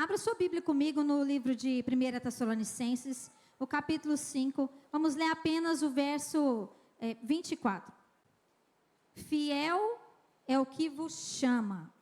Abra sua Bíblia comigo no livro de 1 Tessalonicenses, o capítulo 5. Vamos ler apenas o verso 24. Fiel é o que vos chama,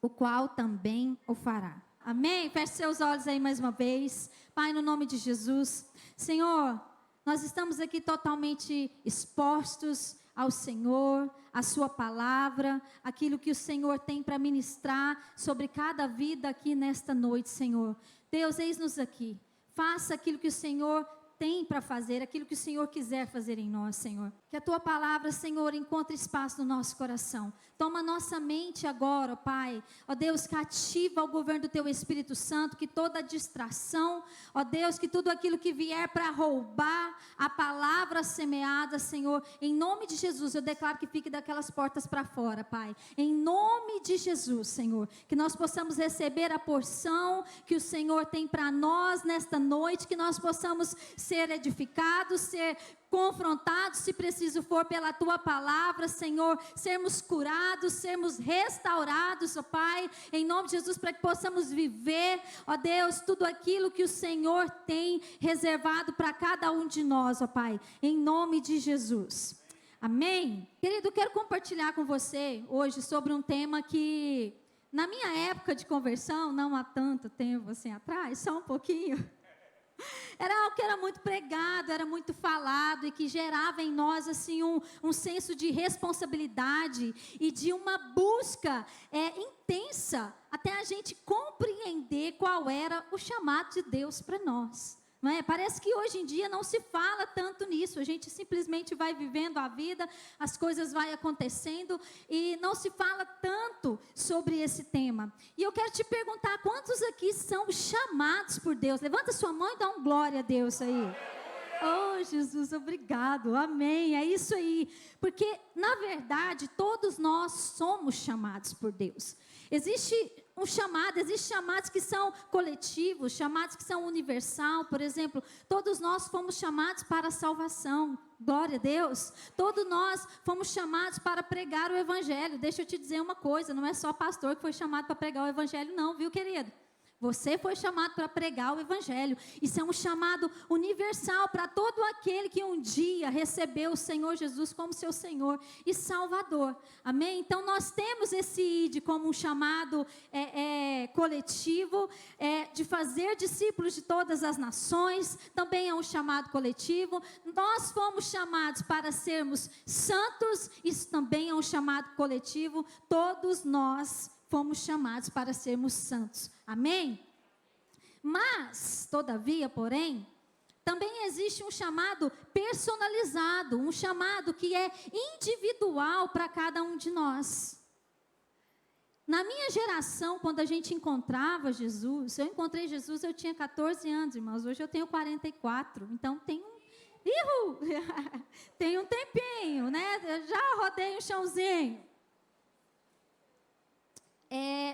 o qual também o fará. Amém? Feche seus olhos aí mais uma vez. Pai, no nome de Jesus. Senhor, nós estamos aqui totalmente expostos ao Senhor, a sua palavra, aquilo que o Senhor tem para ministrar sobre cada vida aqui nesta noite, Senhor. Deus, eis-nos aqui. Faça aquilo que o Senhor tem para fazer, aquilo que o Senhor quiser fazer em nós, Senhor. Que a tua palavra, Senhor, encontre espaço no nosso coração. Toma nossa mente agora, ó Pai. Ó Deus, cativa o governo do teu Espírito Santo, que toda distração, ó Deus, que tudo aquilo que vier para roubar a palavra semeada, Senhor, em nome de Jesus, eu declaro que fique daquelas portas para fora, Pai. Em nome de Jesus, Senhor, que nós possamos receber a porção que o Senhor tem para nós nesta noite, que nós possamos ser edificados, ser confrontados, se preciso for, pela tua palavra, Senhor, sermos curados, sermos restaurados, ó Pai, em nome de Jesus, para que possamos viver, ó Deus, tudo aquilo que o Senhor tem reservado para cada um de nós, ó Pai, em nome de Jesus. Amém? Querido, quero compartilhar com você hoje sobre um tema que, na minha época de conversão, não há tanto tempo assim atrás, só um pouquinho, era algo que era muito pregado, era muito falado e que gerava em nós assim um senso de responsabilidade e de uma busca intensa até a gente compreender qual era o chamado de Deus para nós. Não é? Parece que hoje em dia não se fala tanto nisso, a gente simplesmente vai vivendo a vida, as coisas vão acontecendo e não se fala tanto sobre esse tema. E eu quero te perguntar, quantos aqui são chamados por Deus? Levanta sua mão e dá um glória a Deus aí. Oh Jesus, obrigado, amém, é isso aí, porque na verdade todos nós somos chamados por Deus. Existe um chamado, existem chamados que são coletivos, chamados que são universal, por exemplo, todos nós fomos chamados para a salvação, glória a Deus, todos nós fomos chamados para pregar o evangelho. Deixa eu te dizer uma coisa, não é só pastor que foi chamado para pregar o evangelho não, viu querido? Você foi chamado para pregar o evangelho. Isso é um chamado universal para todo aquele que um dia recebeu o Senhor Jesus como seu Senhor e Salvador. Amém? Então nós temos esse ID como um chamado coletivo, de fazer discípulos de todas as nações. Também é um chamado coletivo. Nós fomos chamados para sermos santos. Isso também é um chamado coletivo. Todos nós fomos chamados para sermos santos. Amém? Mas, todavia, porém, também existe um chamado personalizado, um chamado que é individual para cada um de nós. Na minha geração, quando a gente encontrava Jesus, eu encontrei Jesus, eu tinha 14 anos, irmãos, hoje eu tenho 44, então tem um tempinho, né? Eu já rodei um chãozinho.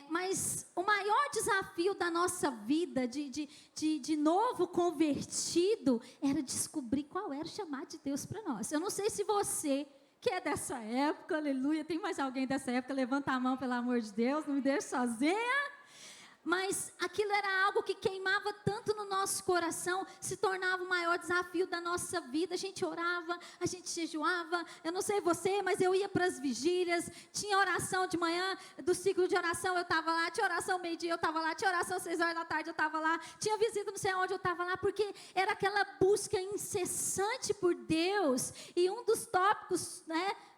Mas o maior desafio da nossa vida, de novo convertido, era descobrir qual era o chamado de Deus para nós. Eu não sei se você, que é dessa época, aleluia, tem mais alguém dessa época? Levanta a mão, pelo amor de Deus, não me deixe sozinha. Mas aquilo era algo que queimava tanto no nosso coração, se tornava o maior desafio da nossa vida. A gente orava, a gente jejuava, eu não sei você, mas eu ia para as vigílias, tinha oração de manhã, do ciclo de oração eu estava lá, tinha oração meio-dia eu estava lá, tinha oração 6 horas da tarde eu estava lá, tinha visita não sei onde eu estava lá, porque era aquela busca incessante por Deus. E um dos tópicos,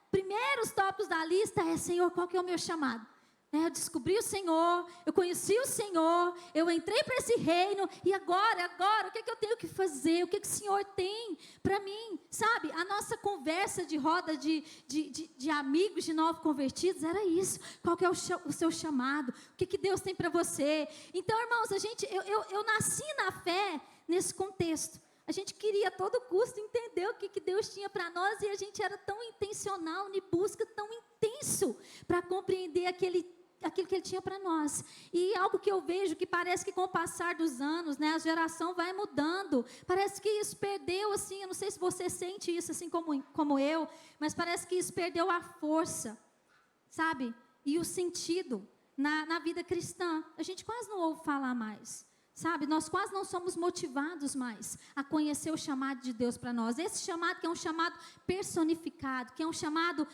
primeiros tópicos da lista é: Senhor, qual que é o meu chamado? Eu descobri o Senhor, eu conheci o Senhor, eu entrei para esse reino, e agora, o que eu tenho que fazer? O que o Senhor tem para mim? Sabe, a nossa conversa de roda de amigos, de novos convertidos, era isso. Qual que é o seu chamado? O que Deus tem para você? Então, irmãos, eu nasci na fé nesse contexto. A gente queria a todo custo entender o que Deus tinha para nós, e a gente era tão intencional, em busca tão intenso para compreender aquilo que Ele tinha para nós. E algo que eu vejo que parece que com o passar dos anos, a geração vai mudando. Parece que isso perdeu, assim, eu não sei se você sente isso assim como eu, mas parece que isso perdeu a força, sabe? E o sentido. na vida cristã, a gente quase não ouve falar mais. Sabe, nós quase não somos motivados mais a conhecer o chamado de Deus para nós. Esse chamado que é um chamado personificado, que é um chamado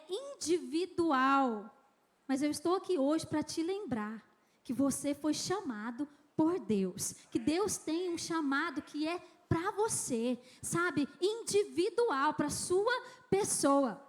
individual. Mas eu estou aqui hoje para te lembrar que você foi chamado por Deus. Que Deus tem um chamado que é para você, sabe, individual, para a sua pessoa.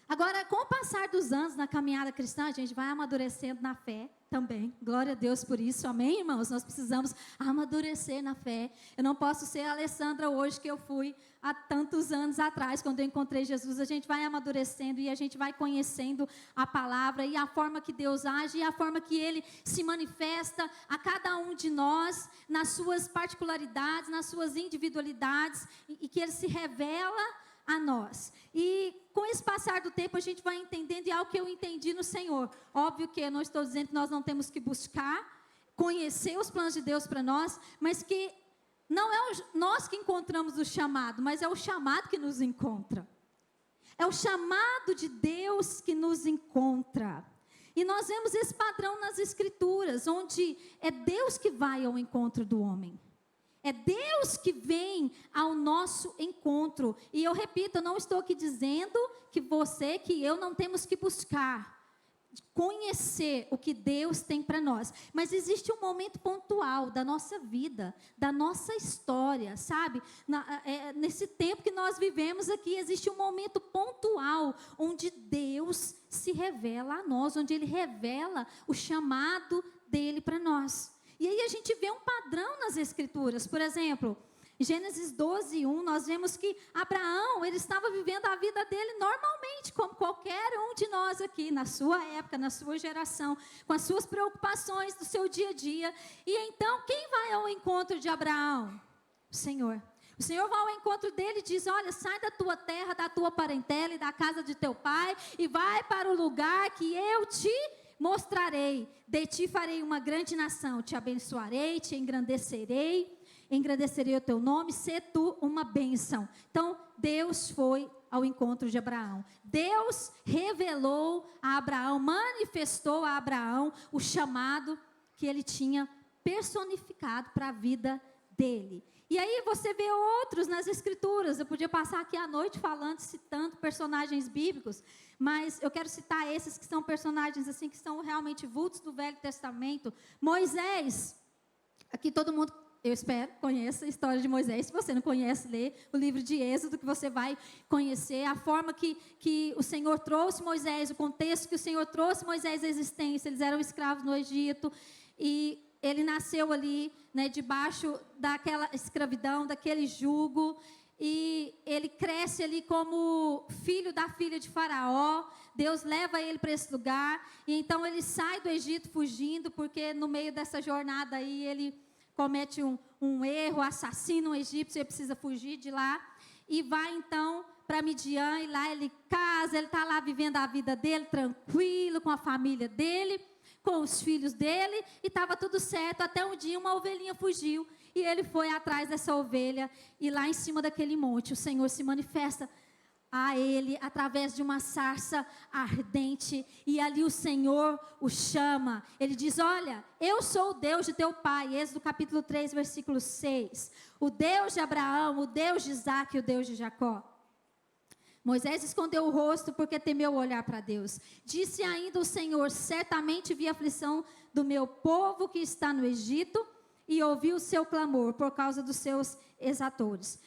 Agora, com o passar dos anos na caminhada cristã, a gente vai amadurecendo na fé também. Glória a Deus por isso, amém, irmãos? Nós precisamos amadurecer na fé. Eu não posso ser a Alessandra hoje que eu fui há tantos anos atrás, quando eu encontrei Jesus. A gente vai amadurecendo e a gente vai conhecendo a palavra e a forma que Deus age e a forma que Ele se manifesta a cada um de nós, nas suas particularidades, nas suas individualidades, e que Ele se revela a nós. E com esse passar do tempo a gente vai entendendo, e é algo que eu entendi no Senhor. Óbvio que eu não estou dizendo que nós não temos que buscar conhecer os planos de Deus para nós, mas que não é nós que encontramos o chamado, mas é o chamado que nos encontra. É o chamado de Deus que nos encontra. E nós vemos esse padrão nas Escrituras, onde é Deus que vai ao encontro do homem. É Deus que vem ao nosso encontro. E eu repito, eu não estou aqui dizendo que você, que eu não temos que buscar conhecer o que Deus tem para nós. Mas existe um momento pontual da nossa vida, da nossa história, sabe? Nesse tempo que nós vivemos aqui, existe um momento pontual onde Deus se revela a nós, onde Ele revela o chamado dEle para nós. E aí a gente vê um padrão nas Escrituras. Por exemplo, em Gênesis 12:1, nós vemos que Abraão, ele estava vivendo a vida dele normalmente, como qualquer um de nós aqui, na sua época, na sua geração, com as suas preocupações do seu dia a dia. E então, quem vai ao encontro de Abraão? O Senhor. O Senhor vai ao encontro dele e diz: olha, sai da tua terra, da tua parentela e da casa de teu pai, e vai para o lugar que eu te mostrarei. De ti farei uma grande nação, te abençoarei, te engrandecerei o teu nome, sê tu uma bênção. Então, Deus foi ao encontro de Abraão. Deus revelou a Abraão, manifestou a Abraão o chamado que ele tinha personificado para a vida dele. E aí você vê outros nas Escrituras. Eu podia passar aqui a noite falando, citando personagens bíblicos, mas eu quero citar esses que são personagens assim, que são realmente vultos do Velho Testamento. Moisés, aqui todo mundo, eu espero, conheça a história de Moisés. Se você não conhece, lê o livro de Êxodo, que você vai conhecer a forma que o Senhor trouxe Moisés, o contexto que o Senhor trouxe Moisés à existência. Eles eram escravos no Egito e ele nasceu ali, né, debaixo daquela escravidão, daquele jugo, e ele cresce ali como filho da filha de Faraó. Deus leva ele para esse lugar, e então ele sai do Egito fugindo, porque no meio dessa jornada aí ele comete um erro, assassina um egípcio, ele precisa fugir de lá, e vai então para Midian, e lá ele casa, ele está lá vivendo a vida dele, tranquilo, com a família dele, com os filhos dele, e estava tudo certo, até um dia uma ovelhinha fugiu, e ele foi atrás dessa ovelha, e lá em cima daquele monte, o Senhor se manifesta a ele, através de uma sarça ardente, e ali o Senhor o chama, ele diz: olha, eu sou o Deus de teu pai, Êxodo capítulo 3, versículo 6, o Deus de Abraão, o Deus de Isaque e o Deus de Jacó. Moisés escondeu o rosto porque temeu olhar para Deus. Disse ainda o Senhor: certamente vi a aflição do meu povo que está no Egito, e ouvi o seu clamor por causa dos seus exatores.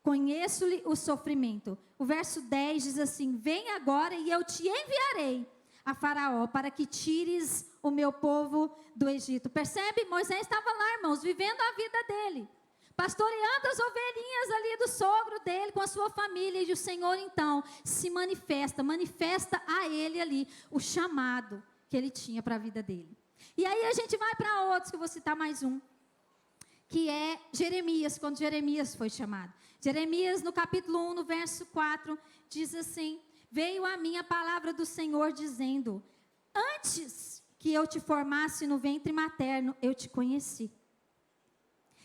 Conheço-lhe o sofrimento. O verso 10 diz assim: vem agora e eu te enviarei a Faraó para que tires o meu povo do Egito. Percebe? Moisés estava lá, irmãos, vivendo a vida dele, pastoreando as ovelhinhas ali do sogro dele, com a sua família, e o Senhor então se manifesta a ele ali o chamado que ele tinha para a vida dele. E aí a gente vai para outros, que eu vou citar mais um, que é Jeremias, quando Jeremias foi chamado. Jeremias, no capítulo 1, no verso 4, diz assim: veio a mim a palavra do Senhor dizendo: antes que eu te formasse no ventre materno, eu te conheci.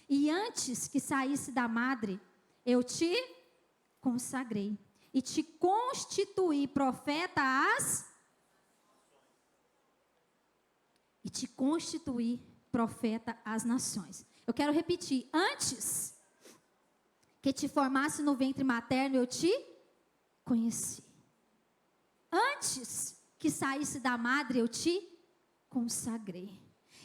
E antes que saísse da madre, eu te consagrei e te constituí profeta às... e te constituir profeta às nações. Eu quero repetir, antes que te formasse no ventre materno, eu te conheci. Antes que saísse da madre, eu te consagrei.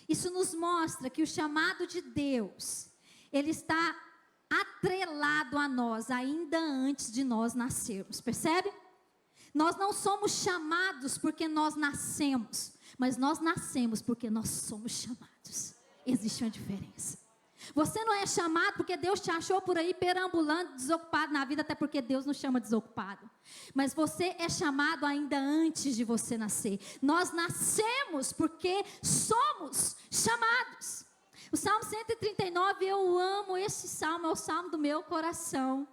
Isso nos mostra que o chamado de Deus, ele está atrelado a nós, ainda antes de nós nascermos, percebe? Nós não somos chamados porque nós nascemos, mas nós nascemos porque nós somos chamados. Existe uma diferença. Você não é chamado porque Deus te achou por aí perambulando, desocupado na vida, até porque Deus nos chama desocupado. Mas você é chamado ainda antes de você nascer. Nós nascemos porque somos chamados. O Salmo 139, eu amo esse salmo, é o salmo do meu coração.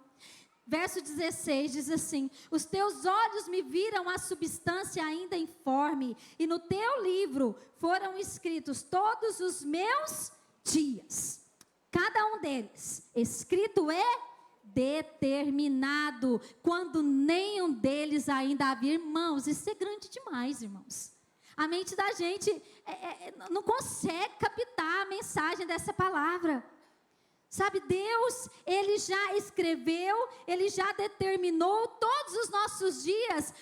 Verso 16 diz assim: os teus olhos me viram a substância ainda informe, e no teu livro foram escritos todos os meus dias. Cada um deles, escrito é determinado, quando nenhum deles ainda havia. Irmãos, isso é grande demais, irmãos. A mente da gente não consegue captar a mensagem dessa palavra. Sabe, Deus, Ele já escreveu, Ele já determinou todos os nossos dias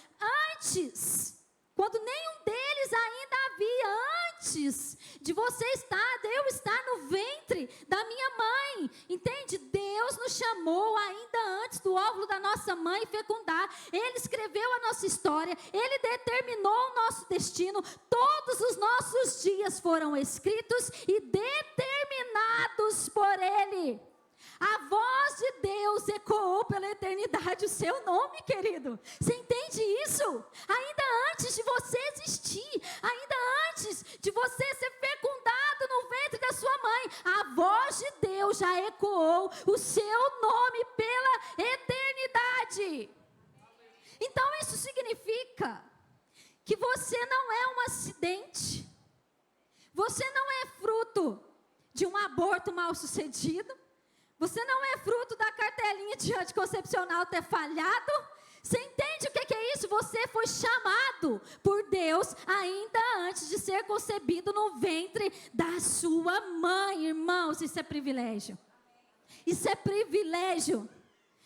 antes, quando nenhum deles ainda havia, antes de você estar, eu estar no ventre da minha mãe, entende? Deus nos chamou ainda antes do óvulo da nossa mãe fecundar. Ele escreveu a nossa história, Ele determinou o nosso destino. Todos os nossos dias foram escritos e determinados por Ele. A voz de Deus ecoou pela eternidade o seu nome, querido. Você entende isso? Ainda antes de você existir, ainda antes de você ser fecundado no ventre da sua mãe, a voz de Deus já ecoou o seu nome pela eternidade. Então isso significa que você não é um acidente. Você não é fruto de um aborto mal sucedido. Você não é fruto da cartelinha de anticoncepcional ter falhado. Você entende o que é isso? Você foi chamado por Deus ainda antes de ser concebido no ventre da sua mãe. Irmãos, isso é privilégio. Isso é privilégio.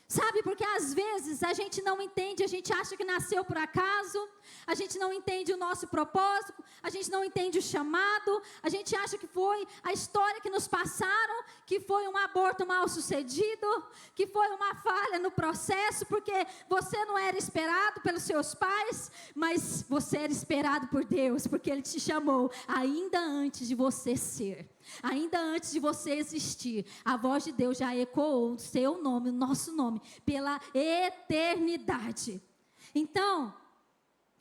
Sabe, porque às vezes a gente não entende, a gente acha que nasceu por acaso, a gente não entende o nosso propósito, a gente não entende o chamado, a gente acha que foi a história que nos passaram, que foi um aborto mal sucedido, que foi uma falha no processo, porque você não era esperado pelos seus pais, mas você era esperado por Deus, porque Ele te chamou ainda antes de você ser. Ainda antes de você existir, a voz de Deus já ecoou o seu nome, o nosso nome, pela eternidade. Então,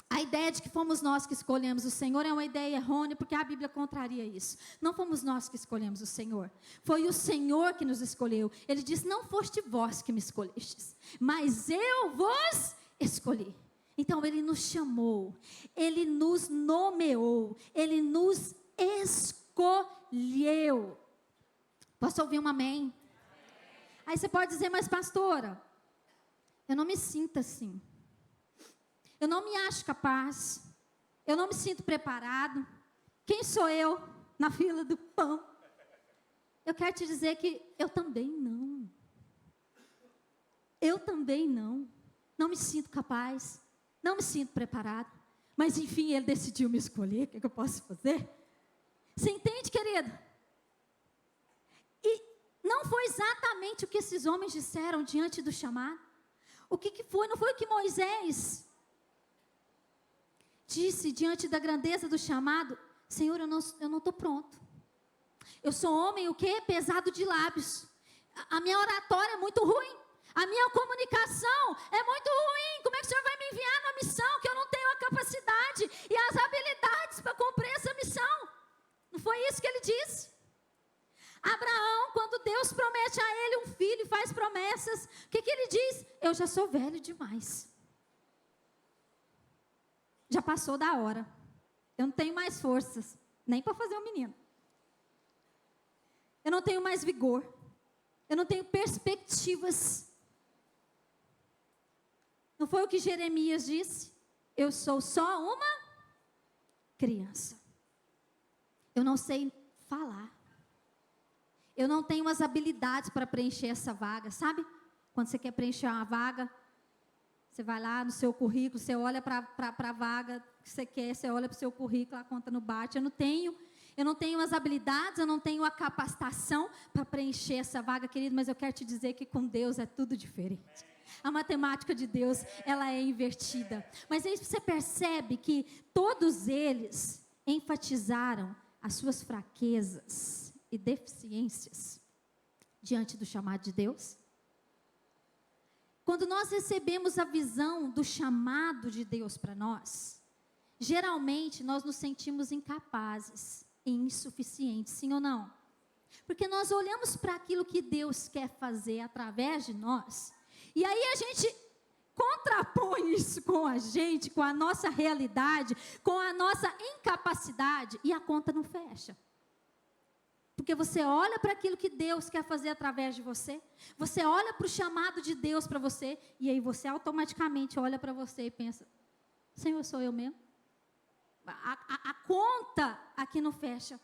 a ideia de que fomos nós que escolhemos o Senhor é uma ideia errônea, porque a Bíblia contraria isso. Não fomos nós que escolhemos o Senhor, foi o Senhor que nos escolheu. Ele disse: não foste vós que me escolhestes, mas eu vos escolhi. Então Ele nos chamou, Ele nos nomeou, Ele nos escolheu. Posso ouvir um amém? Aí você pode dizer: mas pastora, eu não me sinto assim. Eu não me acho capaz. Eu não me sinto preparado. Quem sou eu na fila do pão? Eu quero te dizer que eu também não. Eu também não. Não me sinto capaz. Não me sinto preparado. Mas enfim, Ele decidiu me escolher. O que eu posso fazer? Você entende, querido? E não foi exatamente o que esses homens disseram diante do chamado. O que foi? Não foi o que Moisés disse diante da grandeza do chamado: Senhor, eu não estou pronto. Eu sou homem, o quê? Pesado de lábios. A minha oratória é muito ruim. A minha comunicação é muito ruim. Como é que o Senhor vai me enviar numa missão que eu não tenho a capacidade e as habilidades para cumprir essa missão? Não foi isso que ele disse? Abraão, quando Deus promete a ele um filho e faz promessas, o que ele diz? Eu já sou velho demais. Já passou da hora. Eu não tenho mais forças, nem para fazer um menino. Eu não tenho mais vigor. Eu não tenho perspectivas. Não foi o que Jeremias disse? Eu sou só uma criança. Eu não sei falar. Eu não tenho as habilidades para preencher essa vaga, sabe? Quando você quer preencher uma vaga, você vai lá no seu currículo, você olha para a vaga que você quer, você olha para o seu currículo, a conta não bate. Eu não tenho as habilidades, eu não tenho a capacitação para preencher essa vaga, querido, mas eu quero te dizer que com Deus é tudo diferente. A matemática de Deus, ela é invertida. Mas aí você percebe que todos eles enfatizaram as suas fraquezas e deficiências diante do chamado de Deus. Quando nós recebemos a visão do chamado de Deus para nós, geralmente nós nos sentimos incapazes e insuficientes, sim ou não? Porque nós olhamos para aquilo que Deus quer fazer através de nós, e aí a gente contrapõe isso com a gente, com a nossa realidade, com a nossa incapacidade, e a conta não fecha. Porque você olha para aquilo que Deus quer fazer através de você, você olha para o chamado de Deus para você, e aí você automaticamente olha para você e pensa, Senhor, sou eu mesmo? A conta aqui não fecha.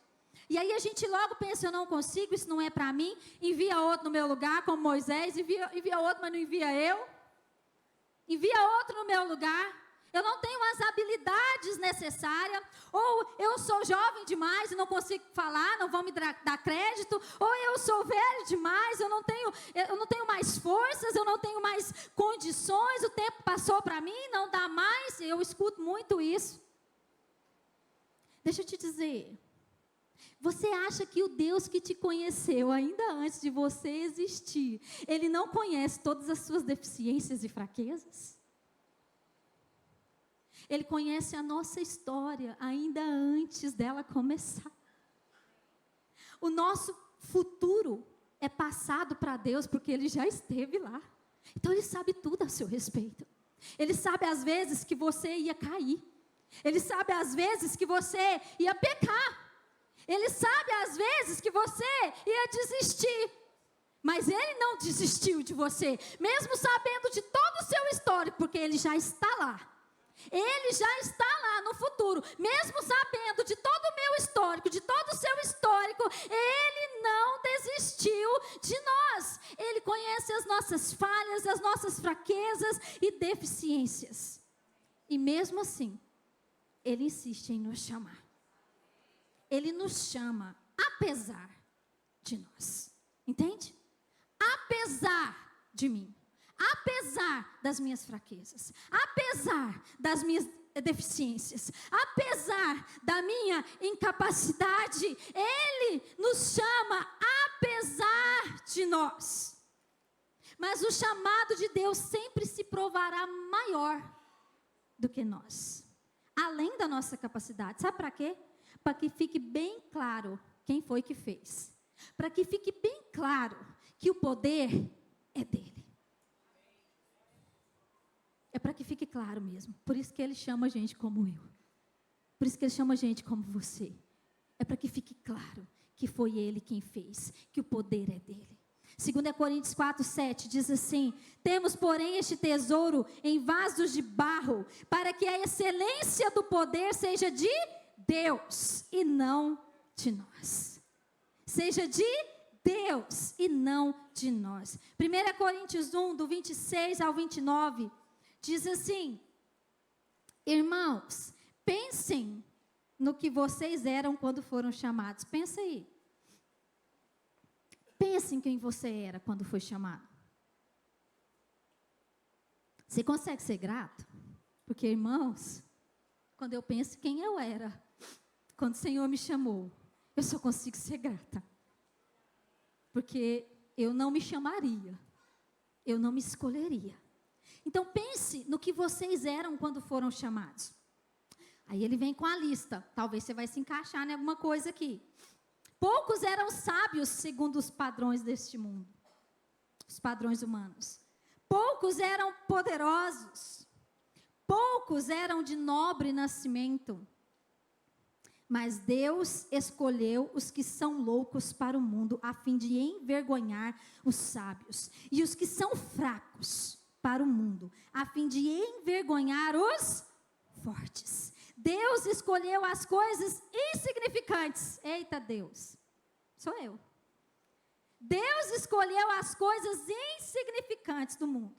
E aí a gente logo pensa, eu não consigo, isso não é para mim, envia outro no meu lugar, como Moisés, envia outro, mas não envia eu. Envia outro no meu lugar. Eu não tenho as habilidades necessárias, ou eu sou jovem demais e não consigo falar, não vão me dar crédito, ou eu sou velho demais, eu não tenho mais forças, eu não tenho mais condições, o tempo passou para mim, não dá mais. Eu escuto muito isso. Deixa eu te dizer, você acha que o Deus que te conheceu ainda antes de você existir, Ele não conhece todas as suas deficiências e fraquezas? Ele conhece a nossa história ainda antes dela começar. O nosso futuro é passado para Deus porque Ele já esteve lá. Então Ele sabe tudo a seu respeito. Ele sabe às vezes que você ia cair. Ele sabe às vezes que você ia pecar. Ele sabe às vezes que você ia desistir. Mas Ele não desistiu de você, mesmo sabendo de todo o seu histórico, porque Ele já está lá. Ele já está lá no futuro, mesmo sabendo de todo o meu histórico, de todo o seu histórico, Ele não desistiu de nós. Ele conhece as nossas falhas, as nossas fraquezas e deficiências. E mesmo assim, Ele insiste em nos chamar. Ele nos chama, apesar de nós. Entende? Apesar de mim. Apesar das minhas fraquezas, apesar das minhas deficiências, apesar da minha incapacidade, Ele nos chama apesar de nós. Mas o chamado de Deus sempre se provará maior do que nós, além da nossa capacidade. Sabe para quê? Para que fique bem claro quem foi que fez. Para que fique bem claro que o poder é dele. É para que fique claro mesmo. Por isso que Ele chama a gente como eu. Por isso que Ele chama a gente como você. É para que fique claro que foi Ele quem fez, que o poder é dele. 2 Coríntios 4:7 diz assim: temos, porém, este tesouro em vasos de barro, para que a excelência do poder seja de Deus e não de nós. Seja de Deus e não de nós. 1 Coríntios 1, do 26 ao 29, diz assim: irmãos, pensem no que vocês eram quando foram chamados. Pensa aí. Pense em quem você era quando foi chamado. Você consegue ser grato? Porque, irmãos, quando eu penso quem eu era, quando o Senhor me chamou, eu só consigo ser grata. Porque eu não me chamaria, eu não me escolheria. Então pense no que vocês eram quando foram chamados. Aí ele vem com a lista. Talvez você vai se encaixar em alguma coisa aqui. Poucos eram sábios segundo os padrões deste mundo. Os padrões humanos. Poucos eram poderosos. Poucos eram de nobre nascimento. Mas Deus escolheu os que são loucos para o mundo, a fim de envergonhar os sábios. E os que são fracos para o mundo, a fim de envergonhar os fortes. Deus escolheu as coisas insignificantes. Eita Deus, sou eu. Deus escolheu as coisas insignificantes do mundo,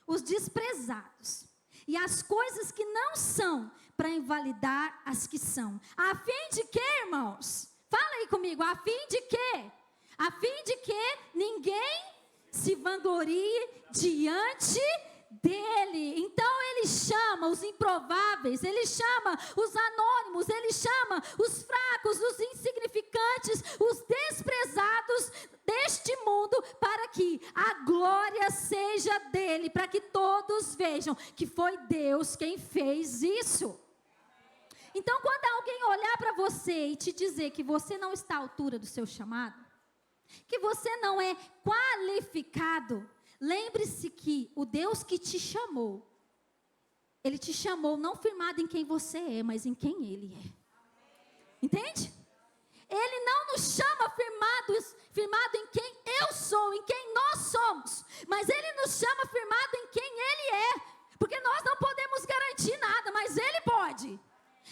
os desprezados, e as coisas que não são, para invalidar as que são. A fim de quê, irmãos? Fala aí comigo, a fim de quê? A fim de que ninguém se vanglorie diante dele. Então ele chama os improváveis, ele chama os anônimos, ele chama os fracos, os insignificantes, os desprezados deste mundo, para que a glória seja dele, para que todos vejam que foi Deus quem fez isso. Então, quando alguém olhar para você e te dizer que você não está à altura do seu chamado, que você não é qualificado, lembre-se que o Deus que te chamou, Ele te chamou não firmado em quem você é, mas em quem Ele é. Entende? Ele não nos chama firmado em quem eu sou, em quem nós somos, mas Ele nos chama firmado em quem Ele é, porque nós não podemos garantir nada, mas Ele pode.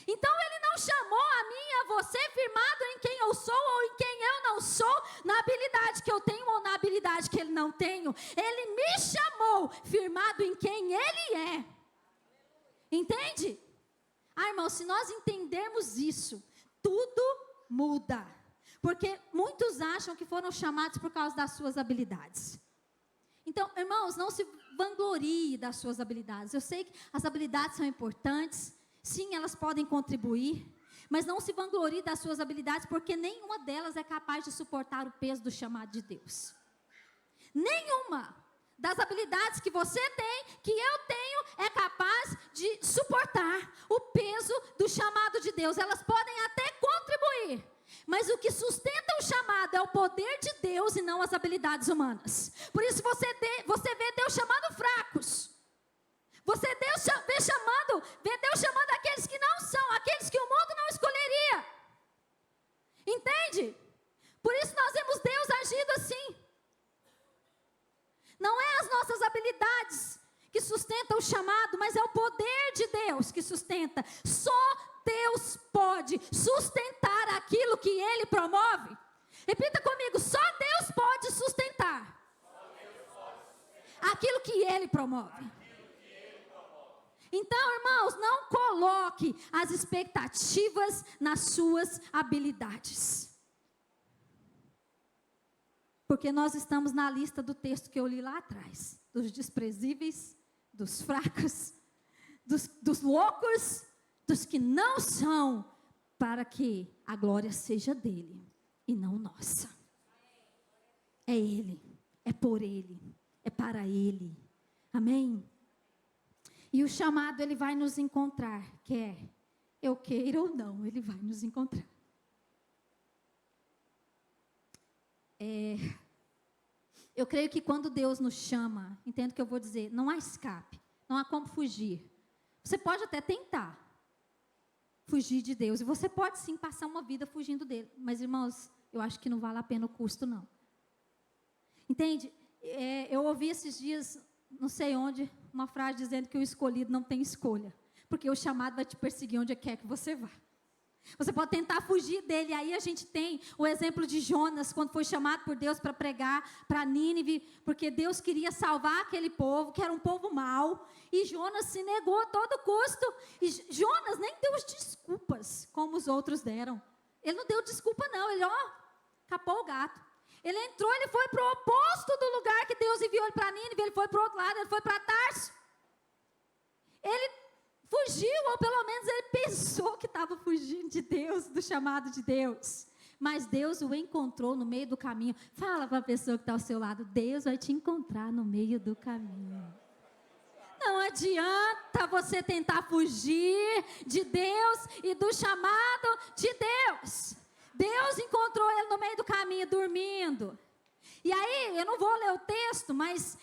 Então Ele não chamou a mim e a você firmado em quem eu sou ou em quem eu não sou, na habilidade que eu tenho ou na habilidade que Ele não tem. Ele me chamou firmado em quem Ele é. Entende? Irmão, se nós entendermos isso, tudo muda. Porque muitos acham que foram chamados por causa das suas habilidades. Então, irmãos, não se vanglorie das suas habilidades. Eu sei que as habilidades são importantes. Sim, elas podem contribuir, mas não se vanglorie das suas habilidades, porque nenhuma delas é capaz de suportar o peso do chamado de Deus. Nenhuma das habilidades que você tem, que eu tenho, é capaz de suportar o peso do chamado de Deus. Elas podem até contribuir, mas o que sustenta o chamado é o poder de Deus e não as habilidades humanas. Por isso você vê Deus chamando fracos. Você vê Deus chamando aqueles que não são, aqueles que o mundo não escolheria. Entende? Por isso nós vemos Deus agindo assim. Não é as nossas habilidades que sustentam o chamado, mas é o poder de Deus que sustenta. Só Deus pode sustentar aquilo que Ele promove. Repita comigo, só Deus pode sustentar aquilo que Ele promove. Então, irmãos, não coloque as expectativas nas suas habilidades. Porque nós estamos na lista do texto que eu li lá atrás. Dos desprezíveis, dos fracos, dos loucos, dos que não são, para que a glória seja dele e não nossa. É Ele, é por Ele, é para Ele. Amém? E o chamado, ele vai nos encontrar, quer eu queira ou não, ele vai nos encontrar. Eu creio que quando Deus nos chama, entendo o que eu vou dizer, não há escape, não há como fugir. Você pode até tentar fugir de Deus, e você pode sim passar uma vida fugindo dele, mas irmãos, eu acho que não vale a pena o custo não. Entende? Eu ouvi esses dias, não sei onde, uma frase dizendo que o escolhido não tem escolha, porque o chamado vai te perseguir onde quer que você vá. Você pode tentar fugir dele. Aí a gente tem o exemplo de Jonas, quando foi chamado por Deus para pregar para Nínive, porque Deus queria salvar aquele povo, que era um povo mau, e Jonas se negou a todo custo, e Jonas nem deu desculpas, como os outros deram. Ele não deu desculpa não, ele capou o gato. Ele entrou, ele foi para o oposto do lugar que Deus enviou ele para Nínive, ele foi para o outro lado, ele foi para Tarso. Ele fugiu, ou pelo menos ele pensou que estava fugindo de Deus, do chamado de Deus. Mas Deus o encontrou no meio do caminho. Fala para a pessoa que está ao seu lado, Deus vai te encontrar no meio do caminho. Não adianta você tentar fugir de Deus e do chamado de Deus. Deus encontrou ele no meio do caminho, dormindo. E aí, eu não vou ler o texto, mas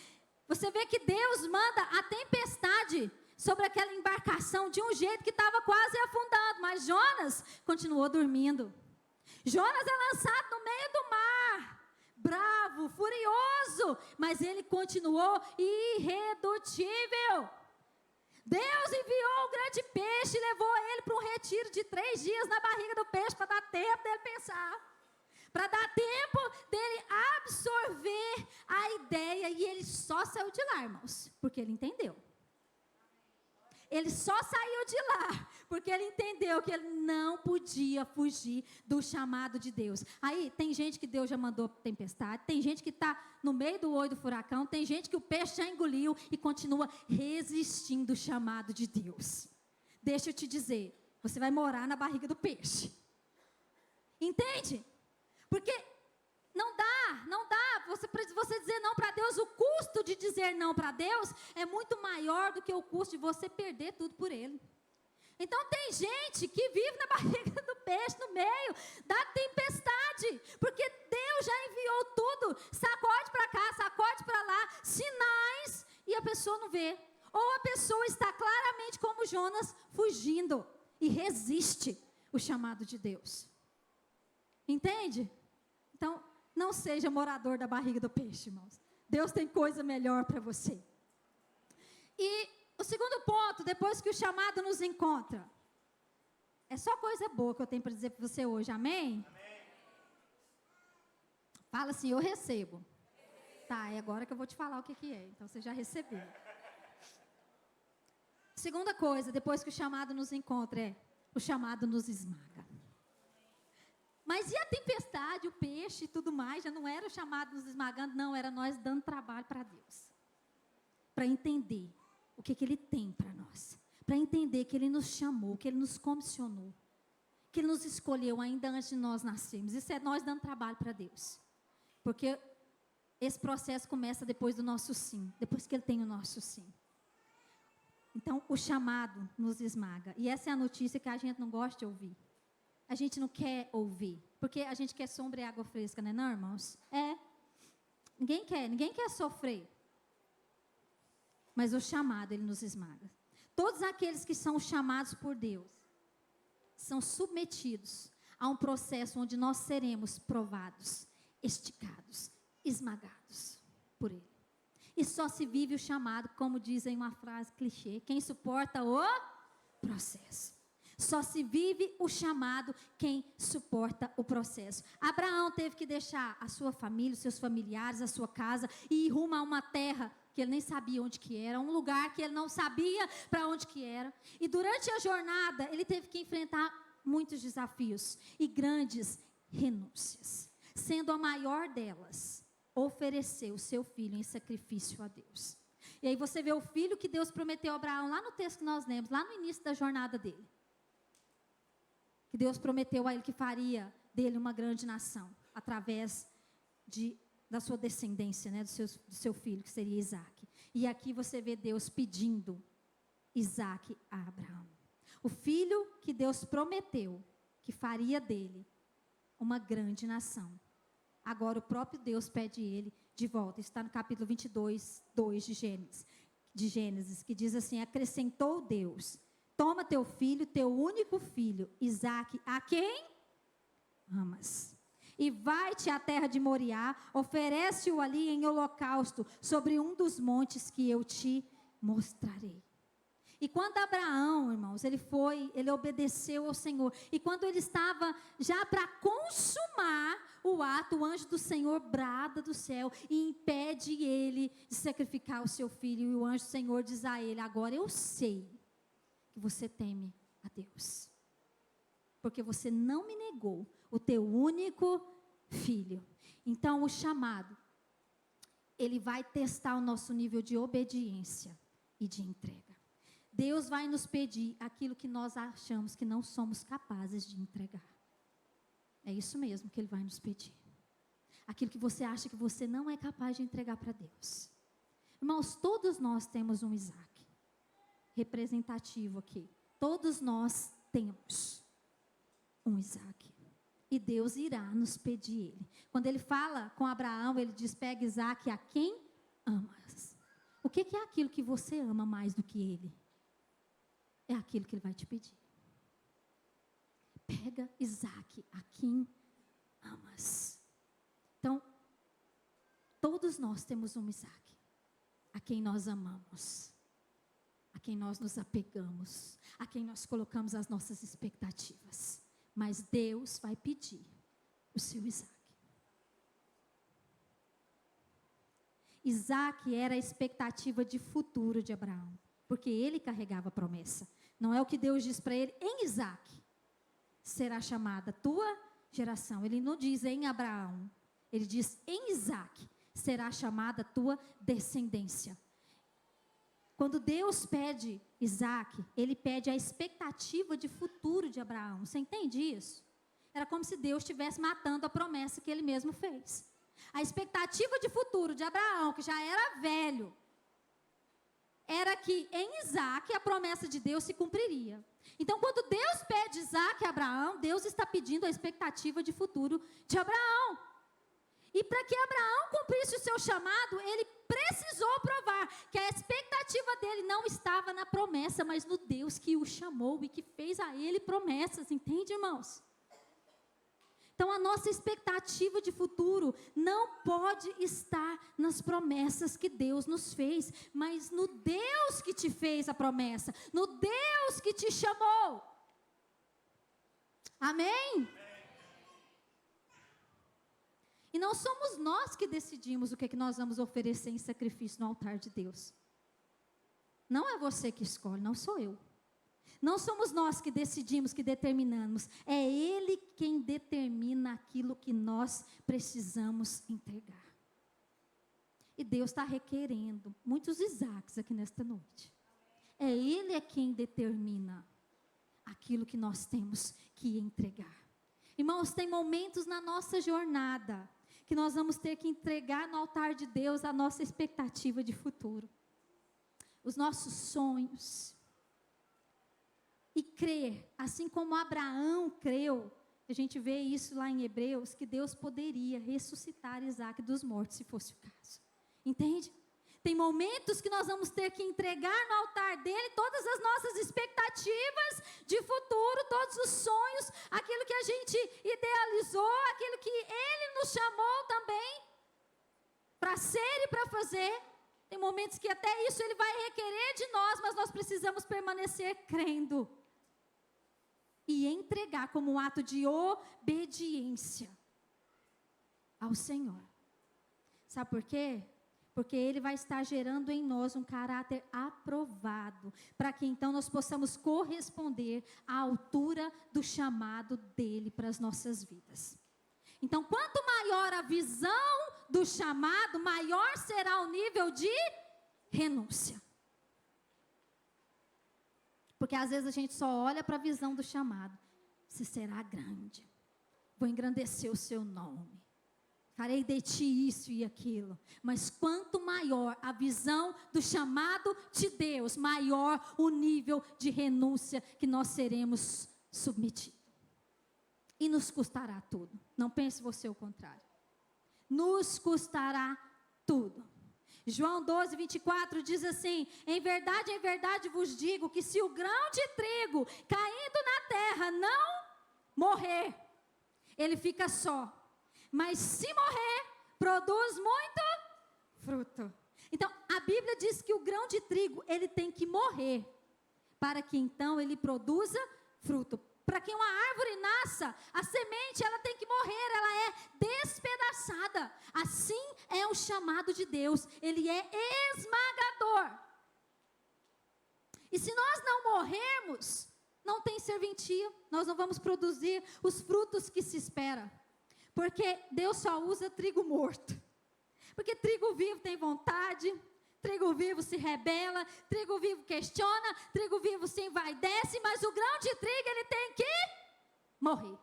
você vê que Deus manda a tempestade sobre aquela embarcação de um jeito que estava quase afundando. Mas Jonas continuou dormindo. Jonas é lançado no meio do mar, bravo, furioso, mas ele continuou irredutível. Deus enviou um grande peixe e levou ele para um retiro de 3 dias na barriga do peixe para dar tempo dele pensar. Para dar tempo dele absorver a ideia. E ele só saiu de lá, irmãos, porque ele entendeu. Ele só saiu de lá, porque ele entendeu que ele não podia fugir do chamado de Deus. Aí, tem gente que Deus já mandou tempestade, tem gente que está no meio do olho do furacão, tem gente que o peixe já engoliu e continua resistindo ao chamado de Deus. Deixa eu te dizer, você vai morar na barriga do peixe. Entende? Porque não dá você dizer não para Deus. O custo de dizer não para Deus é muito maior do que o custo de você perder tudo por Ele. Então tem gente que vive na barriga do peixe, no meio da tempestade, porque Deus já enviou tudo, sacode para cá, sacode para lá, sinais, e a pessoa não vê. Ou a pessoa está claramente como Jonas, fugindo, e resiste o chamado de Deus. Entende? Então, não seja morador da barriga do peixe, irmãos. Deus tem coisa melhor para você. E o segundo ponto, depois que o chamado nos encontra, é só coisa boa que eu tenho para dizer para você hoje, amém? Amém. Fala assim, eu recebo. Tá, é agora que eu vou te falar o que é, então você já recebeu. Segunda coisa, depois que o chamado nos encontra, o chamado nos esmaga. Mas e a tempestade, o peixe e tudo mais, já não era o chamado nos esmagando, não, era nós dando trabalho para Deus. Para entender o que Ele tem para nós. Para entender que Ele nos chamou, que Ele nos comissionou. Que Ele nos escolheu ainda antes de nós nascermos. Isso é nós dando trabalho para Deus. Porque esse processo começa depois do nosso sim. Depois que Ele tem o nosso sim. Então, o chamado nos esmaga. E essa é a notícia que a gente não gosta de ouvir. A gente não quer ouvir, porque a gente quer sombra e água fresca, né, não, irmãos? Ninguém quer sofrer. Mas o chamado, ele nos esmaga. Todos aqueles que são chamados por Deus, são submetidos a um processo onde nós seremos provados, esticados, esmagados por Ele. E só se vive o chamado, como dizem uma frase clichê, quem suporta o processo. Só se vive o chamado quem suporta o processo. Abraão teve que deixar a sua família, os seus familiares, a sua casa e ir rumo a uma terra que ele nem sabia onde que era, um lugar que ele não sabia para onde que era. E durante a jornada, ele teve que enfrentar muitos desafios e grandes renúncias. Sendo a maior delas, oferecer o seu filho em sacrifício a Deus. E aí você vê o filho que Deus prometeu a Abraão, lá no texto que nós lemos, lá no início da jornada dele. Que Deus prometeu a ele que faria dele uma grande nação, através da sua descendência, né, do seu filho, que seria Isaac. E aqui você vê Deus pedindo Isaac a Abraão. O filho que Deus prometeu que faria dele uma grande nação. Agora o próprio Deus pede ele de volta. Está no capítulo 22, 2 de Gênesis, que diz assim: acrescentou Deus: toma teu filho, teu único filho, Isaque, a quem amas, e vai-te à terra de Moriá, oferece-o ali em holocausto, sobre um dos montes que eu te mostrarei. E quando Abraão, irmãos, ele obedeceu ao Senhor, e quando ele estava já para consumar o ato, o anjo do Senhor brada do céu e impede ele de sacrificar o seu filho, e o anjo do Senhor diz a ele: agora eu sei que você teme a Deus, porque você não me negou o teu único filho. Então o chamado, ele vai testar o nosso nível de obediência e de entrega. Deus vai nos pedir aquilo que nós achamos que não somos capazes de entregar. É isso mesmo que Ele vai nos pedir. Aquilo que você acha que você não é capaz de entregar para Deus. Irmãos, todos nós temos um Isaac representativo aqui. Todos nós temos um Isaac. E Deus irá nos pedir ele. Quando Ele fala com Abraão, Ele diz: pega Isaac a quem amas. O que é aquilo que você ama mais do que ele? É aquilo que Ele vai te pedir. Pega Isaac a quem amas. Então, todos nós temos um Isaac a quem nós amamos, a quem nós nos apegamos, a quem nós colocamos as nossas expectativas. Mas Deus vai pedir o seu Isaac. Isaac era a expectativa de futuro de Abraão, porque ele carregava a promessa. Não é o que Deus diz para ele: em Isaac será chamada tua geração. Ele não diz em Abraão, ele diz em Isaac será chamada tua descendência. Quando Deus pede Isaac, ele pede a expectativa de futuro de Abraão. Você entende isso? Era como se Deus estivesse matando a promessa que ele mesmo fez. A expectativa de futuro de Abraão, que já era velho, era que em Isaac a promessa de Deus se cumpriria. Então, quando Deus pede Isaac a Abraão, Deus está pedindo a expectativa de futuro de Abraão. E para que Abraão cumprisse o seu chamado, ele precisou provar que a expectativa dele não estava na promessa, mas no Deus que o chamou e que fez a ele promessas. Entende, irmãos? Então, a nossa expectativa de futuro não pode estar nas promessas que Deus nos fez, mas no Deus que te fez a promessa, no Deus que te chamou. Amém? E não somos nós que decidimos o que nós vamos oferecer em sacrifício no altar de Deus. Não é você que escolhe, não sou eu. Não somos nós que decidimos, que determinamos. É Ele quem determina aquilo que nós precisamos entregar. E Deus está requerendo muitos Isaques aqui nesta noite. É Ele quem determina aquilo que nós temos que entregar. Irmãos, tem momentos na nossa jornada que nós vamos ter que entregar no altar de Deus a nossa expectativa de futuro. Os nossos sonhos. E crer, assim como Abraão creu, a gente vê isso lá em Hebreus, que Deus poderia ressuscitar Isaac dos mortos, se fosse o caso. Entende? Tem momentos que nós vamos ter que entregar no altar dele todas as nossas expectativas de futuro, todos os sonhos, aquilo que a gente idealizou, aquilo que ele nos chamou também para ser e para fazer. Tem momentos que até isso ele vai requerer de nós, mas nós precisamos permanecer crendo. E entregar como um ato de obediência ao Senhor. Sabe por quê? Porque Ele vai estar gerando em nós um caráter aprovado, para que então nós possamos corresponder à altura do chamado dEle para as nossas vidas. Então, quanto maior a visão do chamado, maior será o nível de renúncia. Porque às vezes a gente só olha para a visão do chamado. Você será grande. Vou engrandecer o seu nome. Farei de ti isso e aquilo. Mas quanto maior a visão do chamado de Deus, maior o nível de renúncia que nós seremos submetidos. E nos custará tudo. Não pense você o contrário. Nos custará tudo. João 12, 24 diz assim: em verdade vos digo que se o grão de trigo caindo na terra não morrer, ele fica só. Mas se morrer, produz muito fruto. Então, a Bíblia diz que o grão de trigo, ele tem que morrer, para que então ele produza fruto. Para que uma árvore nasça, a semente ela tem que morrer, ela é despedaçada. Assim é o chamado de Deus, ele é esmagador. E se nós não morrermos, não tem serventia, nós não vamos produzir os frutos que se espera. Porque Deus só usa trigo morto. Porque trigo vivo tem vontade, trigo vivo se rebela, trigo vivo questiona, trigo vivo se envaidece, mas o grão de trigo ele tem que morrer.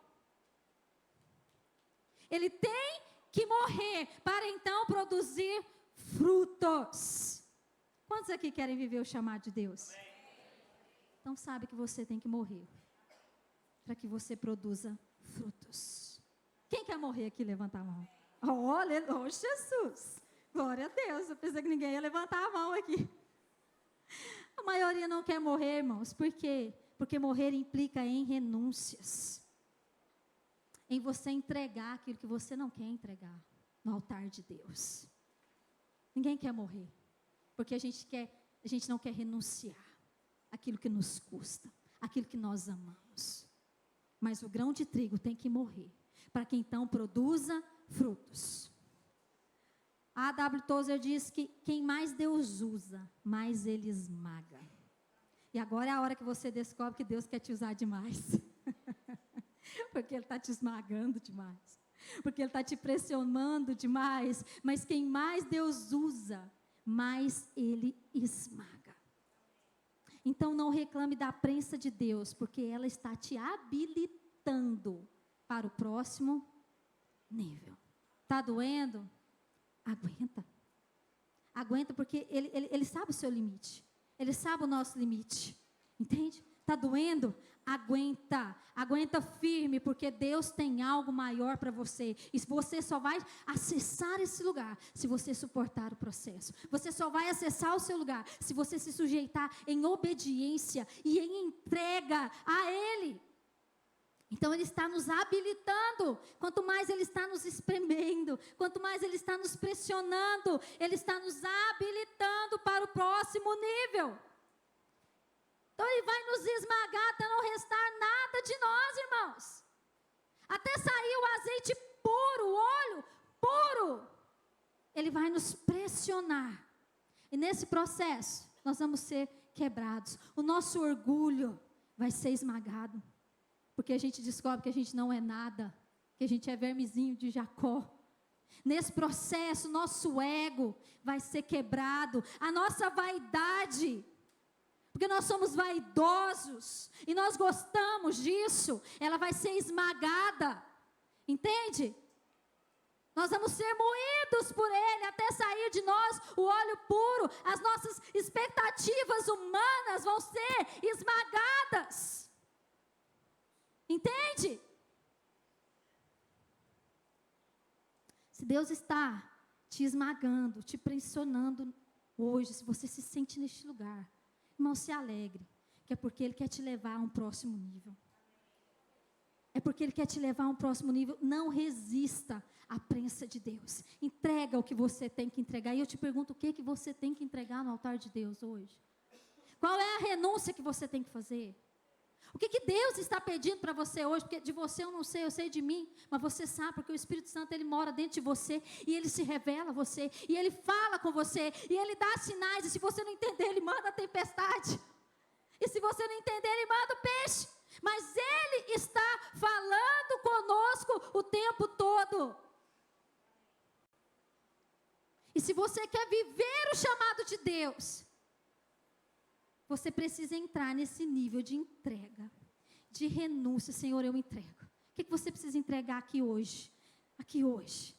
Ele tem que morrer para então produzir frutos. Quantos aqui querem viver o chamado de Deus? Então sabe que você tem que morrer para que você produza frutos. Quem quer morrer aqui? Levanta a mão. Olha, oh, Jesus. Glória a Deus, eu pensei que ninguém ia levantar a mão aqui. A maioria não quer morrer, irmãos. Por quê? Porque morrer implica em renúncias. Em você entregar aquilo que você não quer entregar no altar de Deus. Ninguém quer morrer. Porque a gente não quer renunciar. aquilo que nos custa, aquilo que nós amamos. Mas o grão de trigo tem que morrer, para que então produza frutos. A A.W. Tozer diz que quem mais Deus usa, mais Ele esmaga. E agora é a hora que você descobre que Deus quer te usar demais. Porque Ele está te esmagando demais. Porque Ele está te pressionando demais. Mas quem mais Deus usa, mais Ele esmaga. Então não reclame da prensa de Deus, porque ela está te habilitando para o próximo nível. Está doendo? Aguenta. Aguenta, porque ele sabe o seu limite. Ele sabe o nosso limite. Entende? Está doendo? Aguenta. Aguenta firme, porque Deus tem algo maior para você. E você só vai acessar esse lugar se você suportar o processo. Você só vai acessar o seu lugar se você se sujeitar em obediência e em entrega a Ele. Então Ele está nos habilitando, quanto mais Ele está nos espremendo, quanto mais Ele está nos pressionando, Ele está nos habilitando para o próximo nível. Então Ele vai nos esmagar até não restar nada de nós, irmãos. Até sair o azeite puro, o óleo puro. Ele vai nos pressionar. E nesse processo, nós vamos ser quebrados. O nosso orgulho vai ser esmagado. Porque a gente descobre que a gente não é nada, que a gente é vermezinho de Jacó. Nesse processo, nosso ego vai ser quebrado, a nossa vaidade, porque nós somos vaidosos, e nós gostamos disso, ela vai ser esmagada, entende? Nós vamos ser moídos por Ele, até sair de nós o óleo puro, as nossas expectativas humanas vão ser esmagadas. Entende? Se Deus está te esmagando, te pressionando hoje, se você se sente neste lugar, irmão, se alegre, que é porque Ele quer te levar a um próximo nível. É porque Ele quer te levar a um próximo nível. Não resista à prensa de Deus. Entrega o que você tem que entregar. E eu te pergunto, o que você tem que entregar no altar de Deus hoje? Qual é a renúncia que você tem que fazer? O que Deus está pedindo para você hoje? Porque de você eu não sei, eu sei de mim. Mas você sabe, porque o Espírito Santo, Ele mora dentro de você. E Ele se revela a você. E Ele fala com você. E Ele dá sinais. E se você não entender, Ele manda a tempestade. E se você não entender, Ele manda o peixe. Mas Ele está falando conosco o tempo todo. E se você quer viver o chamado de Deus, você precisa entrar nesse nível de entrega, de renúncia. Senhor, eu entrego. O que você precisa entregar aqui hoje? Aqui hoje,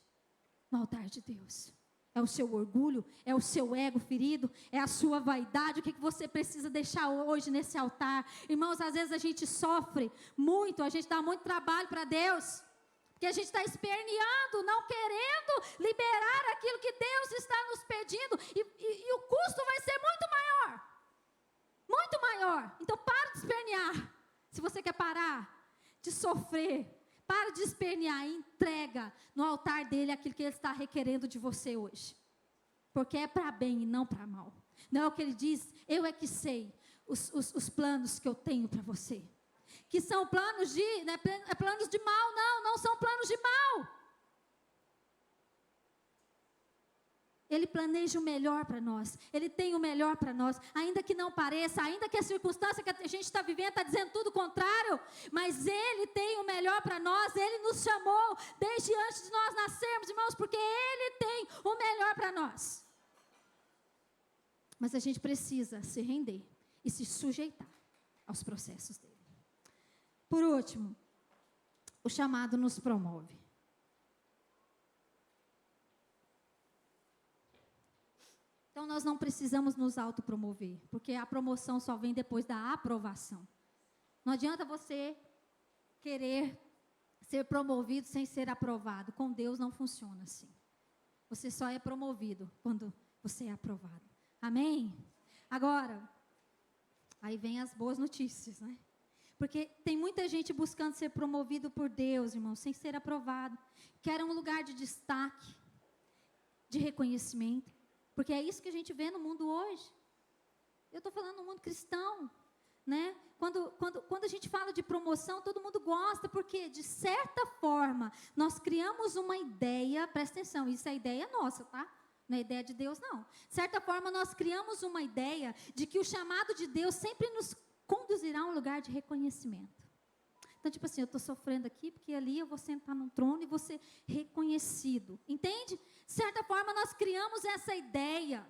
no altar de Deus. É o seu orgulho? É o seu ego ferido? É a sua vaidade? O que você precisa deixar hoje nesse altar? Irmãos, às vezes a gente sofre muito, a gente dá muito trabalho para Deus, porque a gente está esperneando, não querendo liberar aquilo que Deus está nos pedindo, e o custo vai ser muito maior. Muito maior. Então para de espernear. Se você quer parar de sofrer, para de espernear e entrega no altar dele aquilo que ele está requerendo de você hoje. Porque é para bem e não para mal. Não é o que ele diz, eu é que sei os planos que eu tenho para você. Que são planos de, não é planos de mal, não são planos de mal. Ele planeja o melhor para nós. Ele tem o melhor para nós. Ainda que não pareça, ainda que a circunstância que a gente está vivendo está dizendo tudo o contrário, mas Ele tem o melhor para nós. Ele nos chamou desde antes de nós nascermos, irmãos, porque Ele tem o melhor para nós. Mas a gente precisa se render e se sujeitar aos processos dele. Por último, o chamado nos promove. Então, nós não precisamos nos autopromover, porque a promoção só vem depois da aprovação. Não adianta você querer ser promovido sem ser aprovado. Com Deus não funciona assim. Você só é promovido quando você é aprovado. Amém? Agora, aí vem as boas notícias, né? Porque tem muita gente buscando ser promovido por Deus, irmão, sem ser aprovado. Quer um lugar de destaque, de reconhecimento. Porque é isso que a gente vê no mundo hoje. Eu estou falando no mundo cristão. né? Quando a gente fala de promoção, todo mundo gosta, porque, de certa forma, nós criamos uma ideia, presta atenção, isso é ideia nossa, tá? Não é ideia de Deus, não. De certa forma, nós criamos uma ideia de que o chamado de Deus sempre nos conduzirá a um lugar de reconhecimento. Então, tipo assim, eu estou sofrendo aqui, porque ali eu vou sentar num trono e vou ser reconhecido. Entende? De certa forma, nós criamos essa ideia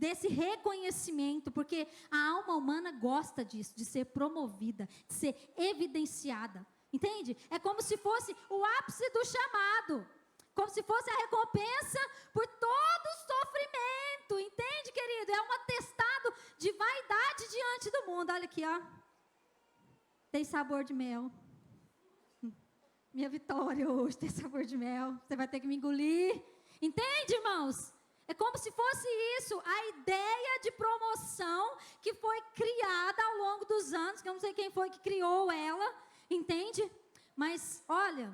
desse reconhecimento, porque a alma humana gosta disso, de ser promovida, de ser evidenciada. Entende? É como se fosse o ápice do chamado. Como se fosse a recompensa por todo o sofrimento. Entende, querido? É um atestado de vaidade diante do mundo. Olha aqui, ó. Tem sabor de mel. Minha vitória hoje tem sabor de mel. Você vai ter que me engolir. Entende, irmãos? É como se fosse isso, a ideia de promoção que foi criada ao longo dos anos, que eu não sei quem foi que criou ela, entende? Mas, olha,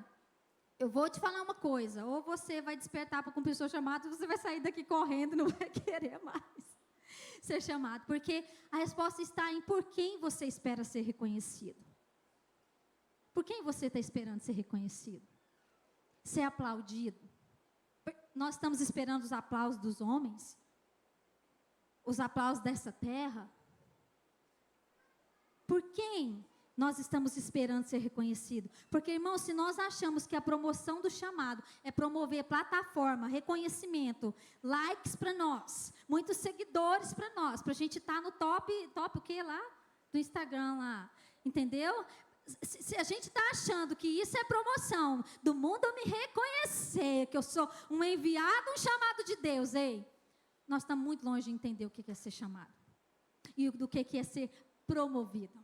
eu vou te falar uma coisa, ou você vai despertar para cumprir o seu chamado, ou você vai sair daqui correndo e não vai querer mais ser chamado, porque a resposta está em por quem você espera ser reconhecido. Por quem você está esperando ser reconhecido? Ser aplaudido? Nós estamos esperando os aplausos dos homens? Os aplausos dessa terra? Por quem nós estamos esperando ser reconhecido? Porque, irmãos, se nós achamos que a promoção do chamado é promover plataforma, reconhecimento, likes para nós, muitos seguidores para nós, para a gente estar no top o quê lá? Do Instagram lá, entendeu? Se a gente está achando que isso é promoção, do mundo me reconhecer, que eu sou um enviado, um chamado de Deus, ei, nós estamos muito longe de entender o que é ser chamado e do que é ser promovido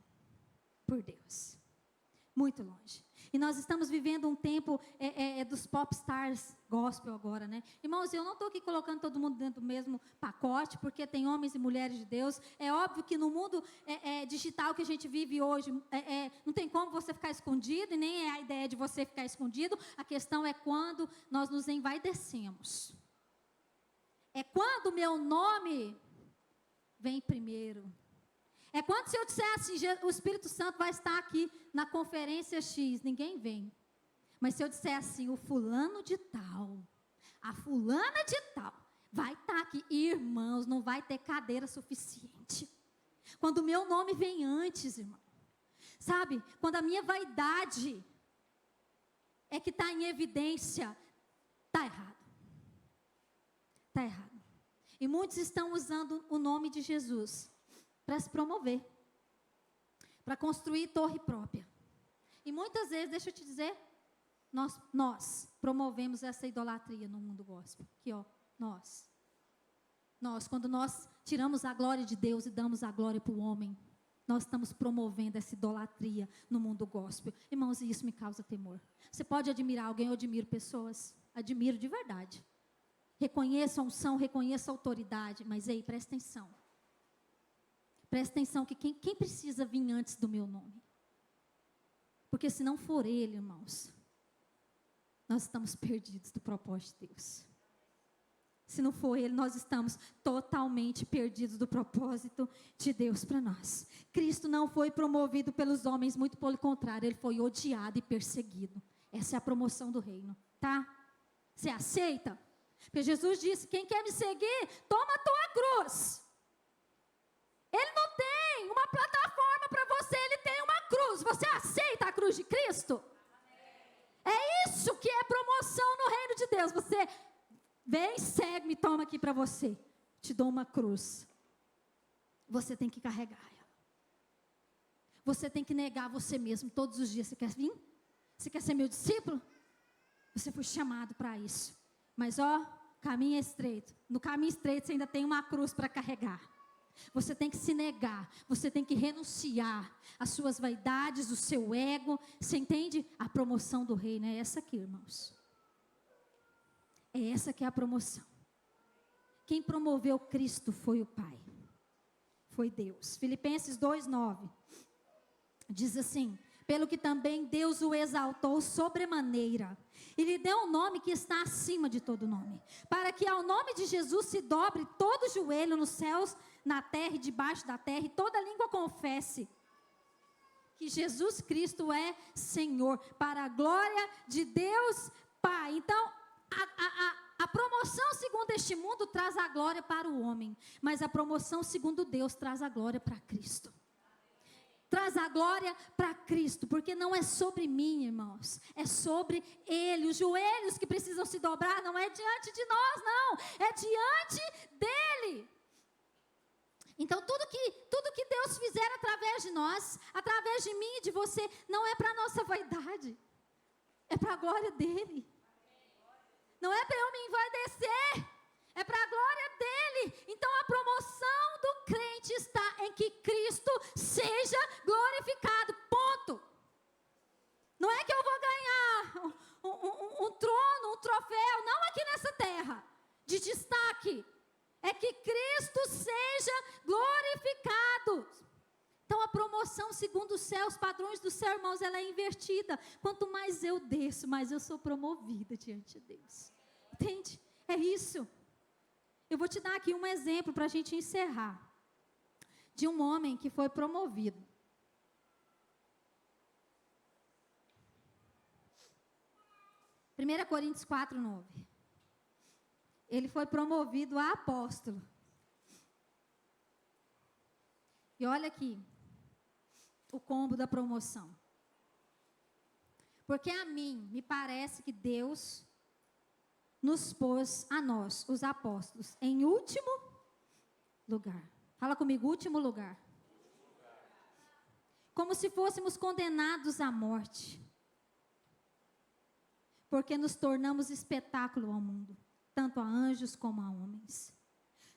por Deus. Muito longe. E nós estamos vivendo um tempo dos pop stars gospel agora, né? Irmãos, eu não estou aqui colocando todo mundo dentro do mesmo pacote, porque tem homens e mulheres de Deus. É óbvio que no mundo digital que a gente vive hoje, não tem como você ficar escondido, e nem é a ideia de você ficar escondido. A questão é quando nós nos envaidecemos. É quando o meu nome vem primeiro. É quando se eu disser assim, o Espírito Santo vai estar aqui na conferência X, ninguém vem. Mas se eu disser assim, o fulano de tal, a fulana de tal, vai estar aqui. Irmãos, não vai ter cadeira suficiente. Quando o meu nome vem antes, irmão. Sabe, quando a minha vaidade é que está em evidência, está errado. Está errado. E muitos estão usando o nome de Jesus para se promover, para construir torre própria. E muitas vezes, deixa eu te dizer, nós promovemos essa idolatria no mundo gospel. Aqui, ó, nós, quando nós tiramos a glória de Deus e damos a glória para o homem, nós estamos promovendo essa idolatria no mundo gospel. Irmãos, e isso me causa temor. Você pode admirar alguém, eu admiro pessoas, admiro de verdade. Reconheça a unção, reconheça a autoridade, mas ei, presta atenção. Presta atenção que quem precisa vir antes do meu nome? Porque se não for Ele, irmãos, nós estamos perdidos do propósito de Deus. Se não for Ele, nós estamos totalmente perdidos do propósito de Deus para nós. Cristo não foi promovido pelos homens, muito pelo contrário, Ele foi odiado e perseguido. Essa é a promoção do reino, tá? Você aceita? Porque Jesus disse, quem quer me seguir, toma a tua cruz. Ele não tem uma plataforma para você, Ele tem uma cruz. Você aceita a cruz de Cristo? Amém. É isso que é promoção no reino de Deus. Você vem, segue-me, toma aqui para você. Te dou uma cruz. Você tem que carregar ela. Você tem que negar você mesmo todos os dias. Você quer vir? Você quer ser meu discípulo? Você foi chamado para isso. Mas ó, caminho é estreito. No caminho estreito você ainda tem uma cruz para carregar. Você tem que se negar, você tem que renunciar às suas vaidades, o seu ego. Você entende? A promoção do reino é essa aqui, irmãos. É essa que é a promoção. Quem promoveu Cristo foi o Pai. Foi Deus. Filipenses 2:9 diz assim: pelo que também Deus o exaltou sobremaneira, e lhe deu um nome que está acima de todo nome, para que ao nome de Jesus se dobre todo o joelho nos céus, na terra e debaixo da terra, e toda língua confesse que Jesus Cristo é Senhor, para a glória de Deus Pai. Então, a promoção segundo este mundo traz a glória para o homem, mas a promoção segundo Deus traz a glória para Cristo. Traz a glória para Cristo, porque não é sobre mim, irmãos, é sobre Ele. Os joelhos que precisam se dobrar não é diante de nós, não, é diante dEle. Então tudo que Deus fizer através de nós, através de mim e de você, não é para a nossa vaidade, é para a glória dEle. Não é para eu me envaidecer, é para a glória dEle. Então a promoção do crente está em que Cristo seja glorificado, ponto. Não é que eu vou ganhar um trono, um troféu, não aqui nessa terra, de destaque. É que Cristo seja glorificado. Então a promoção segundo o céu, os padrões do céu, irmãos, ela é invertida. Quanto mais eu desço, mais eu sou promovida diante de Deus. Entende? É isso. Eu vou te dar aqui um exemplo para a gente encerrar. De um homem que foi promovido. Primeira Coríntios 4:9. Ele foi promovido a apóstolo. E olha aqui, o combo da promoção. Porque a mim, me parece que Deus nos pôs a nós, os apóstolos, em último lugar. Fala comigo, último lugar. Como se fôssemos condenados à morte. Porque nos tornamos espetáculo ao mundo, tanto a anjos como a homens.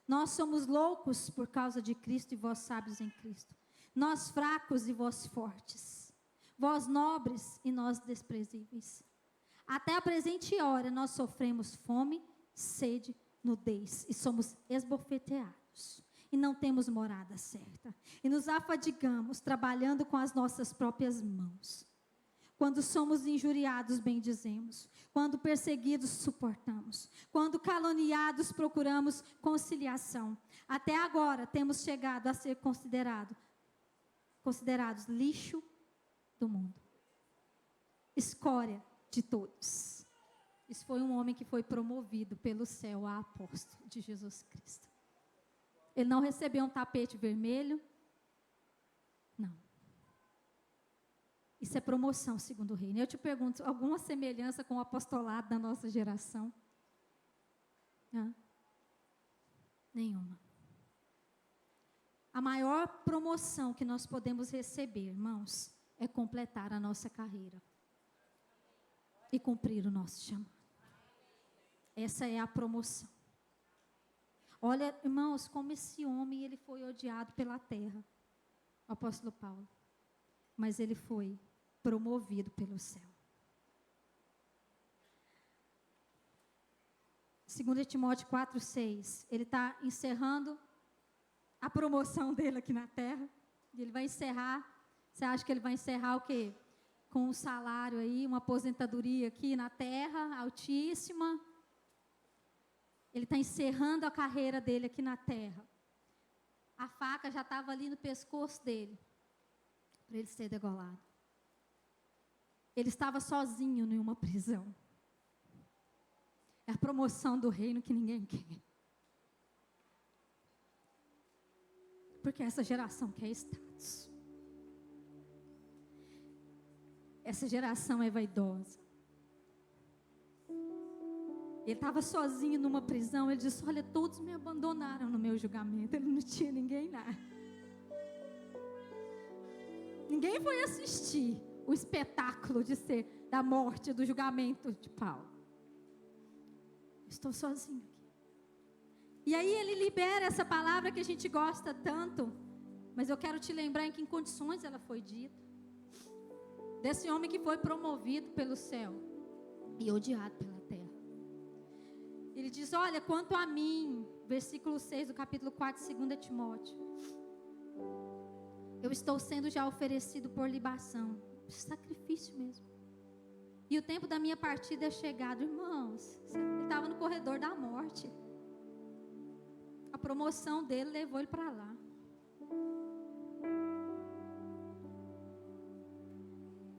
Nós somos loucos por causa de Cristo e vós sábios em Cristo. Nós fracos e vós fortes. Vós nobres e nós desprezíveis. Até a presente hora nós sofremos fome, sede, nudez e somos esbofeteados. E não temos morada certa. E nos afadigamos trabalhando com as nossas próprias mãos. Quando somos injuriados, bendizemos. Quando perseguidos, suportamos. Quando caluniados, procuramos conciliação. Até agora temos chegado a ser considerados lixo do mundo. Escória de todos. Isso foi um homem que foi promovido pelo céu a apóstolo de Jesus Cristo. Ele não recebeu um tapete vermelho. Não. Isso é promoção segundo o reino. Eu te pergunto, alguma semelhança com o apostolado da nossa geração? Nenhuma. A maior promoção que nós podemos receber, irmãos, é completar a nossa carreira. E cumprir o nosso chamado. Essa é a promoção. Olha, irmãos, como esse homem, ele foi odiado pela terra. O apóstolo Paulo. Mas ele foi promovido pelo céu. 2 Timóteo 4:6. Ele está encerrando a promoção dele aqui na terra. E ele vai encerrar. Você acha que ele vai encerrar o quê? Com um salário aí, uma aposentadoria aqui na terra, altíssima. Ele está encerrando a carreira dele aqui na terra. A faca já estava ali no pescoço dele, para ele ser degolado. Ele estava sozinho em uma prisão. É a promoção do reino que ninguém quer. Porque essa geração quer status. Essa geração é vaidosa. Ele estava sozinho numa prisão. Ele disse: olha, todos me abandonaram no meu julgamento. Ele não tinha ninguém lá. Ninguém foi assistir o espetáculo da morte, do julgamento de Paulo. Estou sozinho aqui. E aí ele libera essa palavra que a gente gosta tanto. Mas eu quero te lembrar em que condições ela foi dita. Desse homem que foi promovido pelo céu e odiado pela terra. Ele diz: olha, quanto a mim, versículo 6 do capítulo 4, 2 Timóteo. Eu estou sendo já oferecido por libação. Sacrifício mesmo. E o tempo da minha partida é chegado. Irmãos, ele estava no corredor da morte. A promoção dele levou ele para lá.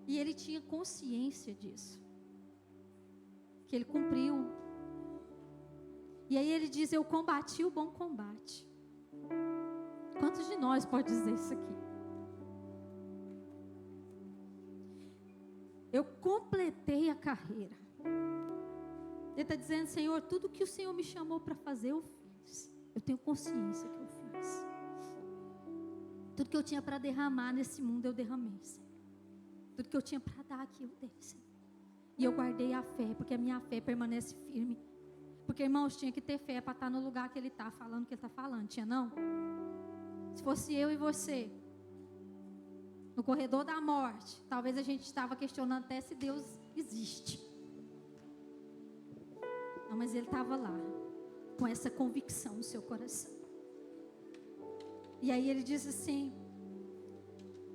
E ele tinha consciência disso, que ele cumpriu. E aí ele diz: eu combati o bom combate. Quantos de nós pode dizer isso aqui? Eu completei a carreira. Ele está dizendo: Senhor, tudo que o Senhor me chamou para fazer, eu fiz. Eu tenho consciência que eu fiz. Tudo que eu tinha para derramar nesse mundo, eu derramei, Senhor. Tudo que eu tinha para dar aqui, eu dei, Senhor. E eu guardei a fé, porque a minha fé permanece firme. Porque, irmãos, tinha que ter fé para estar no lugar que ele está, falando o que ele está falando. Tinha não? Se fosse eu e você, no corredor da morte, talvez a gente estava questionando até se Deus existe. Não, mas ele estava lá, com essa convicção no seu coração. E aí ele diz assim,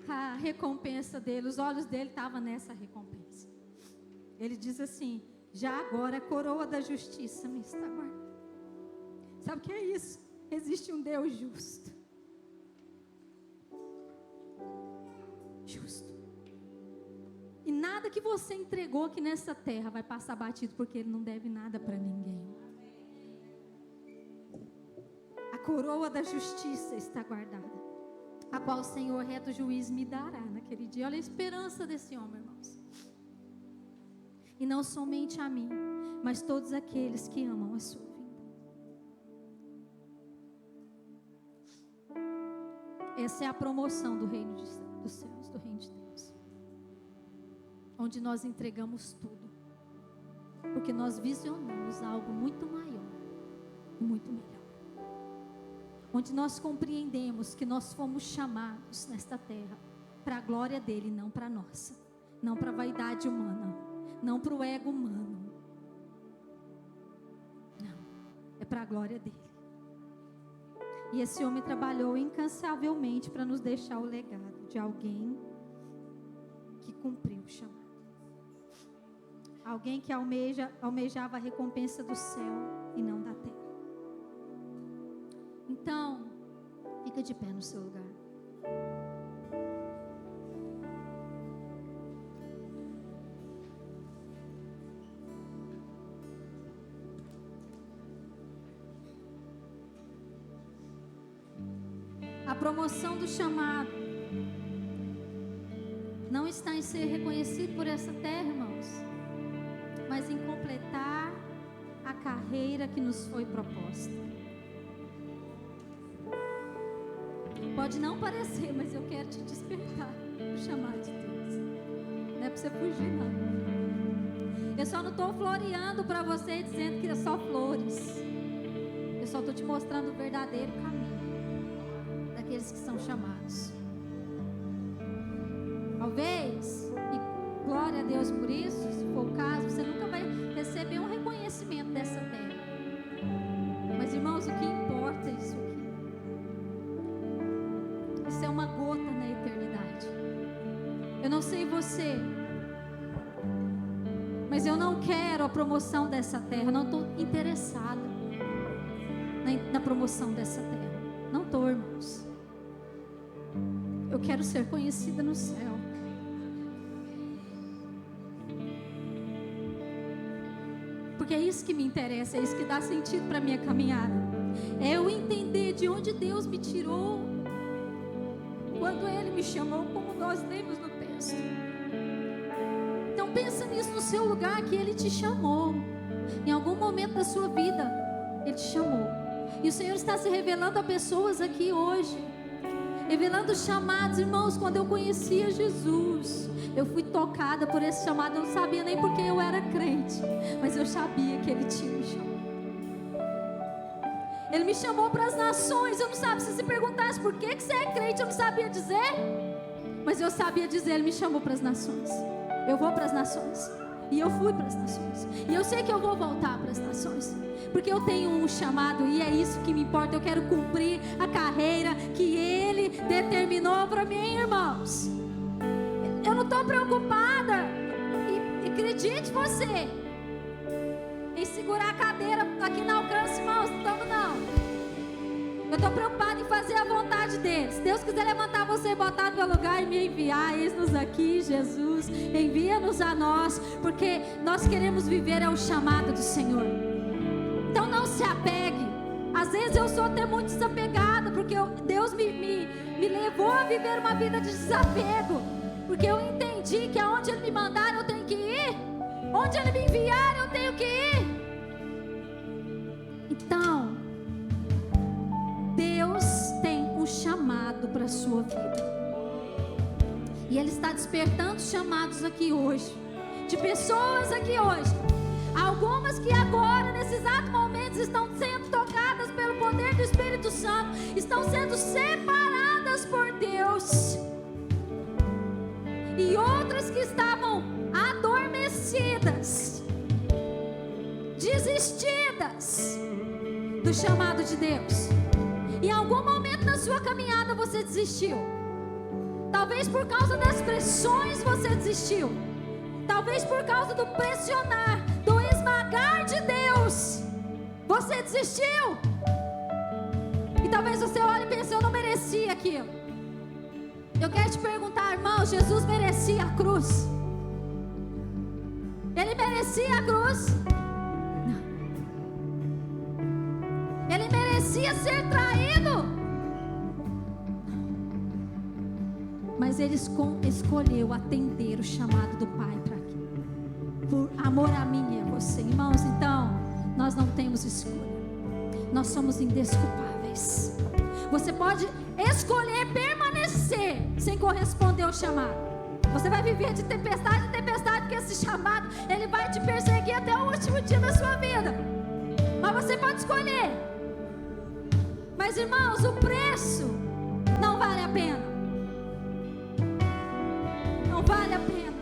a recompensa dele, os olhos dele estavam nessa recompensa. Ele diz assim: já agora a coroa da justiça me está guardando. Sabe o que é isso? Existe um Deus justo. Justo. E nada que você entregou aqui nessa terra vai passar batido, porque ele não deve nada para ninguém. A coroa da justiça está guardada, a qual o Senhor reto juiz me dará naquele dia. Olha a esperança desse homem, irmãos. E não somente a mim, mas todos aqueles que amam a sua vinda. Essa é a promoção do reino dos céus, do reino de Deus, onde nós entregamos tudo, porque nós visionamos algo muito maior e muito melhor, onde nós compreendemos que nós fomos chamados nesta terra para a glória dele, não para a nossa, não para a vaidade humana, não para o ego humano, não, é para a glória dele. E esse homem trabalhou incansavelmente para nos deixar o legado de alguém que cumpriu o chamado, alguém que almejava a recompensa do céu e não da terra. Então, fica de pé no seu lugar. A promoção do chamado não está em ser reconhecido por essa terra, irmãos, mas em completar a carreira que nos foi proposta. Pode não parecer, mas eu quero te despertar o chamado de Deus. Não é para você fugir, não. Eu só não estou floreando para você dizendo que é só flores. Eu só estou te mostrando o verdadeiro caminho daqueles que são chamados. Talvez, e glória a Deus por isso, se for o caso, você nunca vai receber um reconhecimento dessa terra. Mas, irmãos, o que importa é isso aqui. Isso é uma gota na eternidade. Eu não sei você, mas eu não quero a promoção dessa terra. Eu não estou interessada na promoção dessa terra. Não estou, irmãos. Eu quero ser conhecida no céu. Porque é isso que me interessa, é isso que dá sentido para a minha caminhada. É eu entender de onde Deus me tirou quando Ele me chamou, como nós lemos no texto. Então pensa nisso no seu lugar, que Ele te chamou. Em algum momento da sua vida, Ele te chamou. E o Senhor está se revelando a pessoas aqui hoje, revelando chamados. Irmãos, quando eu conhecia Jesus, eu fui tocada por esse chamado. Eu não sabia nem porque eu era crente, mas eu sabia que Ele tinha me chamado. Ele me chamou para as nações. Eu não sabia, se você perguntasse por que você é crente, eu não sabia dizer, mas eu sabia dizer: Ele me chamou para as nações. Eu vou para as nações. E eu fui para as nações. E eu sei que eu vou voltar para as nações, porque eu tenho um chamado, e é isso que me importa. Eu quero cumprir a carreira que Ele determinou para mim, irmãos. Eu não estou preocupada, e acredite você, em segurar a cadeira aqui na alcance, irmãos. Não estamos, não. Eu estou preocupada em fazer a vontade deles. Se Deus quiser levantar você e botar no meu lugar e me enviar, eis-nos aqui, Jesus. Envia-nos a nós, porque nós queremos viver o chamado do Senhor. Então não se apegue. Às vezes eu sou até muito desapegada, porque Deus me levou a viver uma vida de desapego. Porque eu entendi que aonde Ele me mandar eu tenho que ir. Onde Ele me enviar eu tenho que ir. Então, Deus tem um chamado para a sua vida. E Ele está despertando chamados aqui hoje. De pessoas aqui hoje. Algumas que agora, nesse exato momento, estão sendo tocadas pelo poder do Espírito Santo. Estão sendo separadas por Deus. E outras que estavam adormecidas, desistidas do chamado de Deus. Em algum momento na sua caminhada você desistiu. Talvez por causa das pressões você desistiu. Talvez por causa do pressionar, do esmagar de Deus, você desistiu. E talvez você olhe e pense: eu não merecia aquilo. Eu quero te perguntar, irmão, Jesus merecia a cruz? Ele merecia a cruz? Não. Ele merecia ser traído? Mas Ele escolheu atender o chamado do Pai para aqui, por amor a mim e a você. Irmãos, então nós não temos escolha. Nós somos indesculpáveis. Você pode escolher permanecer sem corresponder ao chamado. Você vai viver de tempestade em tempestade, porque esse chamado, ele vai te perseguir até o último dia da sua vida. Mas você pode escolher. Mas, irmãos, o preço não vale a pena. Não vale a pena.